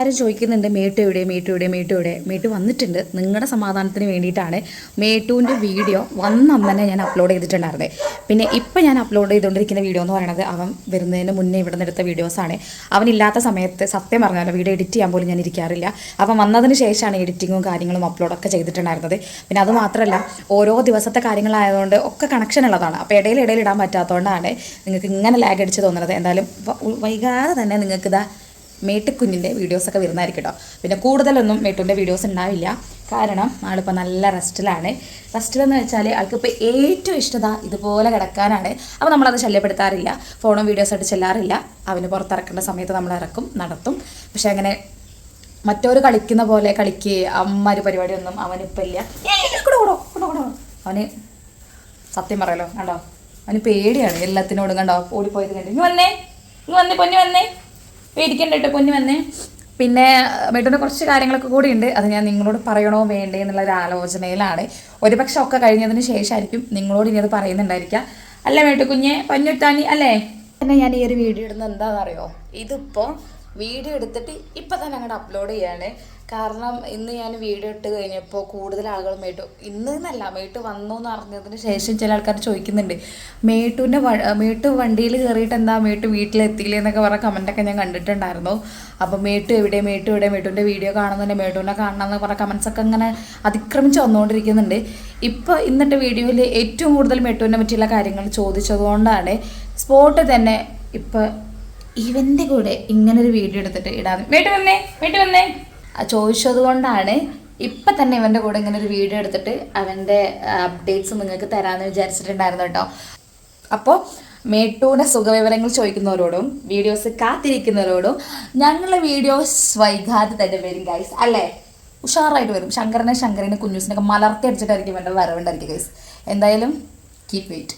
ആരും ചോദിക്കുന്നുണ്ട് മേട്ടു വന്നിട്ടുണ്ട്. നിങ്ങളുടെ സമാധാനത്തിന് വേണ്ടിയിട്ടാണ് മേട്ടുവിൻ്റെ വീഡിയോ വന്നന്ന് തന്നെ ഞാൻ അപ്ലോഡ് ചെയ്തിട്ടുണ്ടായിരുന്നത്. പിന്നെ ഇപ്പം ഞാൻ അപ്ലോഡ് ചെയ്തുകൊണ്ടിരിക്കുന്ന വീഡിയോ എന്ന് പറയുന്നത് അവൻ വരുന്നതിന് മുന്നേ ഇവിടെ നിന്ന് എടുത്ത വീഡിയോസാണ്. അവനില്ലാത്ത സമയത്ത് സത്യം പറഞ്ഞാൽ വീഡിയോ എഡിറ്റ് ചെയ്യാൻ പോലും ഞാൻ ഇരിക്കാറില്ല. അപ്പം വന്നതിന് ശേഷമാണ് എഡിറ്റിങ്ങും കാര്യങ്ങളും അപ്ലോഡൊക്കെ ചെയ്തിട്ടുണ്ടായിരുന്നത്. പിന്നെ അത് മാത്രമല്ല ഓരോ ദിവസത്തെ കാര്യങ്ങളായതുകൊണ്ട് ഒക്കെ കണക്ഷൻ ഉള്ളതാണ്. അപ്പോൾ ഇടയിൽ ഇടാൻ പറ്റാത്തതുകൊണ്ടാണ് നിങ്ങൾക്ക് ഇങ്ങനെ ലാഗ് അടിച്ച് തോന്നുന്നത്. എന്തായാലും വൈകാതെ തന്നെ നിങ്ങൾക്കിതാ മേട്ടുക്കുഞ്ഞിൻ്റെ വീഡിയോസൊക്കെ വരുന്നതായിരിക്കും കേട്ടോ. പിന്നെ കൂടുതലൊന്നും മേട്ടുവിൻ്റെ വീഡിയോസ് ഉണ്ടാവില്ല. കാരണം ആളിപ്പോൾ നല്ല റെസ്റ്റിലെന്ന് വെച്ചാൽ ആൾക്കിപ്പോൾ ഏറ്റവും ഇഷ്ടത ഇതുപോലെ കിടക്കാനാണ്. അപ്പോൾ നമ്മളത് ശല്യപ്പെടുത്താറില്ല, ഫോണും വീഡിയോസായിട്ട് ചെല്ലാറില്ല. അവന് പുറത്തിറക്കേണ്ട സമയത്ത് നമ്മൾ ഇറക്കും, നടത്തും. പക്ഷെ അങ്ങനെ മറ്റൊരു കളിക്കുന്ന പോലെ അമ്മൊരു പരിപാടിയൊന്നും അവനിപ്പോൾ ഇല്ല. അവന് സത്യം പറയല്ലോ കണ്ടോ, അവന് പേടിയാണ് എല്ലാത്തിനോടും. കണ്ടോ ഓടിപ്പോയത് കണ്ടു. ഇങ്ങ് വന്നേ പൊന്നു വന്നേ, പേടിക്കണ്ട കേട്ടോ പൊന്നു വന്നേ. പിന്നെ മേട്ടുവിൻ്റെ കുറച്ച് കാര്യങ്ങളൊക്കെ കൂടി ഉണ്ട്. അത് ഞാൻ നിങ്ങളോട് പറയണോ വേണ്ടേ എന്നുള്ളൊരു ആലോചനയിലാണ്. ഒരുപക്ഷെ ഒക്കെ കഴിഞ്ഞതിന് ശേഷമായിരിക്കും നിങ്ങളോട് ഇനി അത് പറയുന്നുണ്ടായിരിക്കുക. അല്ലേ മേട്ടുക്കുഞ്ഞെ പഞ്ഞുട്ടാനി അല്ലേ? പിന്നെ ഞാൻ ഈ ഒരു വീഡിയോ ഇടുന്നത് എന്താണെന്നറിയോ? ഇതിപ്പോൾ വീഡിയോ എടുത്തിട്ട് ഇപ്പം തന്നെ അങ്ങോട്ട് അപ്ലോഡ് ചെയ്യാണ്. കാരണം ഇന്ന് ഞാൻ വീഡിയോ ഇട്ട് കഴിഞ്ഞപ്പോൾ കൂടുതൽ ആളുകൾ മേട്ടു വന്നു എന്ന് അറിഞ്ഞതിന് ശേഷം ചില ആൾക്കാർ ചോദിക്കുന്നുണ്ട്, മേട്ടു വണ്ടിയിൽ കയറിയിട്ട് എന്താ മേട്ടു വീട്ടിലെത്തിയില്ലേ എന്നൊക്കെ പറഞ്ഞ കമൻറ്റൊക്കെ ഞാൻ കണ്ടിട്ടുണ്ടായിരുന്നു. അപ്പോൾ മേട്ടു എവിടെ മേട്ടുവിൻ്റെ വീഡിയോ കാണുന്നുണ്ട്, മേട്ടുവിനെ കാണണം എന്ന് പറഞ്ഞ കമൻസൊക്കെ അങ്ങനെ അതിക്രമിച്ച് വന്നുകൊണ്ടിരിക്കുന്നുണ്ട്. ഇപ്പോൾ ഇന്നത്തെ വീഡിയോയിൽ ഏറ്റവും കൂടുതൽ മേട്ടുവിനെ പറ്റിയുള്ള കാര്യങ്ങൾ ചോദിച്ചതുകൊണ്ടാണ് സ്പോട്ട് തന്നെ ഇപ്പോൾ ഇവൻ്റെ കൂടെ ഇങ്ങനൊരു വീഡിയോ എടുത്തിട്ട് ഇടാൻ മേട്ടു വന്നേ ചോദിച്ചത് കൊണ്ടാണ് ഇപ്പം തന്നെ ഇവൻ്റെ കൂടെ ഇങ്ങനെ ഒരു വീഡിയോ എടുത്തിട്ട് അവൻ്റെ അപ്ഡേറ്റ്സ് നിങ്ങൾക്ക് തരാമെന്ന് വിചാരിച്ചിട്ടുണ്ടായിരുന്നു കേട്ടോ. അപ്പോൾ മേട്ടുവിൻ്റെ സുഖവിവരങ്ങൾ ചോദിക്കുന്നവരോടും വീഡിയോസ് കാത്തിരിക്കുന്നവരോടും ഞങ്ങളുടെ വീഡിയോസ് വൈകാതെ തന്നെ വരും ഗൈസ്. അല്ലേ? ഉഷാറായിട്ട് വരും. ശങ്കറിനെ കുഞ്ഞൂസിനൊക്കെ മലർത്തി അടിച്ചിട്ടായിരിക്കും എൻ്റെ വരവുണ്ടായിരിക്കും ഗൈസ്. എന്തായാലും കീപ് വെയിറ്റ്.